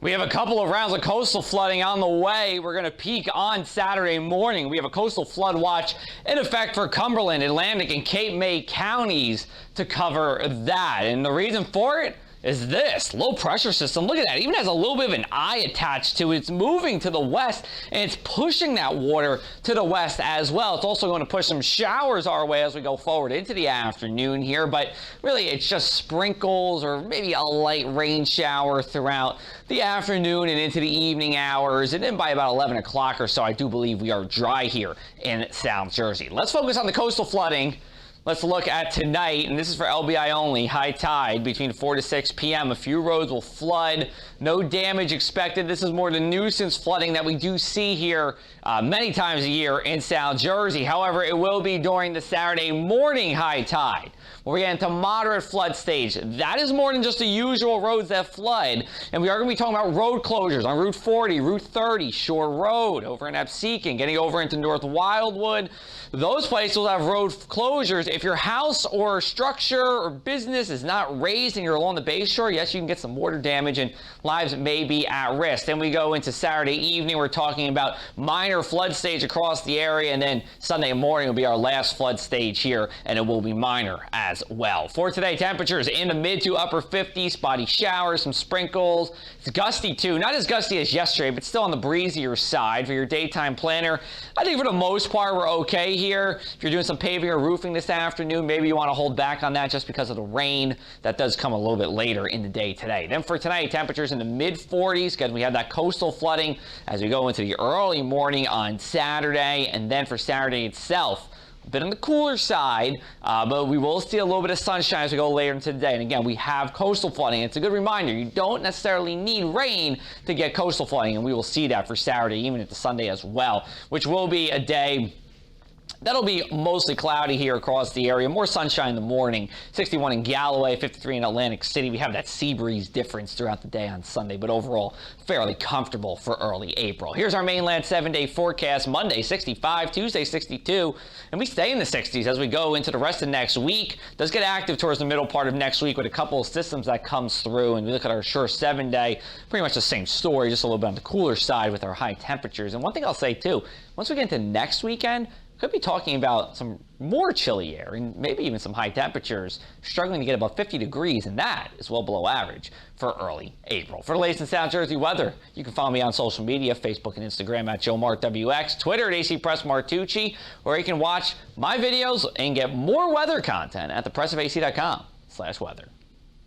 We have a couple of rounds of coastal flooding on the way. We're going to peak on Saturday morning. We have a coastal flood watch in effect for Cumberland, Atlantic, and Cape May counties to cover that. And the reason for it is this low pressure system. Look at that. It even has a little bit of an eye attached to it. It's moving to the west, and it's pushing that water to the west as well. It's also going to push some showers our way as we go forward into the afternoon here, but really it's just sprinkles or maybe a light rain shower throughout the afternoon and into the evening hours. And then by about 11 o'clock or so, I do believe we are dry here in South Jersey. Let's focus on the coastal flooding. Let's look at tonight, and this is for LBI only. High tide between 4 to 6 p.m. A few roads will flood. No damage expected. This is more the nuisance flooding that we do see here many times a year in South Jersey. However, it will be during the Saturday morning high tide, where we get into moderate flood stage. That is more than just the usual roads that flood. And we are going to be talking about road closures on Route 40, Route 30, Shore Road, over in Absecon, getting over into North Wildwood. Those places will have road closures. If your house or structure or business is not raised and you're along the bay shore, yes, you can get some water damage and lives may be at risk. Then we go into Saturday evening. We're talking about minor flood stage across the area, and then Sunday morning will be our last flood stage here, and it will be minor as well. For today, temperatures in the mid to upper 50s, spotty showers, some sprinkles. It's gusty too, not as gusty as yesterday, but still on the breezier side. For your daytime planner, I think for the most part we're okay here. If you're doing some paving or roofing this afternoon, maybe you want to hold back on that just because of the rain that does come a little bit later in the day today. Then for tonight, temperatures in the mid 40s because we have that coastal flooding as we go into the early morning on Saturday. And then for Saturday itself, a bit on the cooler side, but we will see a little bit of sunshine as we go later into the day. And again, we have coastal flooding. It's a good reminder, you don't necessarily need rain to get coastal flooding, and we will see that for Saturday, even into Sunday as well, which will be a day that'll be mostly cloudy here across the area. More sunshine in the morning. 61 in Galloway, 53 in Atlantic City. We have that sea breeze difference throughout the day on Sunday, but overall fairly comfortable for early April. Here's our mainland 7-day forecast. Monday 65, Tuesday 62, and we stay in the 60s as we go into the rest of next week. It does get active towards the middle part of next week with a couple of systems that comes through, and we look at our sure 7-day, pretty much the same story, just a little bit on the cooler side with our high temperatures. And one thing I'll say too, once we get into next weekend, could be talking about some more chilly air and maybe even some high temperatures, struggling to get above 50 degrees, and that is well below average for early April. For the latest in South Jersey weather, you can follow me on social media, Facebook and Instagram at Joe MartWX, Twitter at AC Press Martucci, or you can watch my videos and get more weather content at thepressafac.com/weather.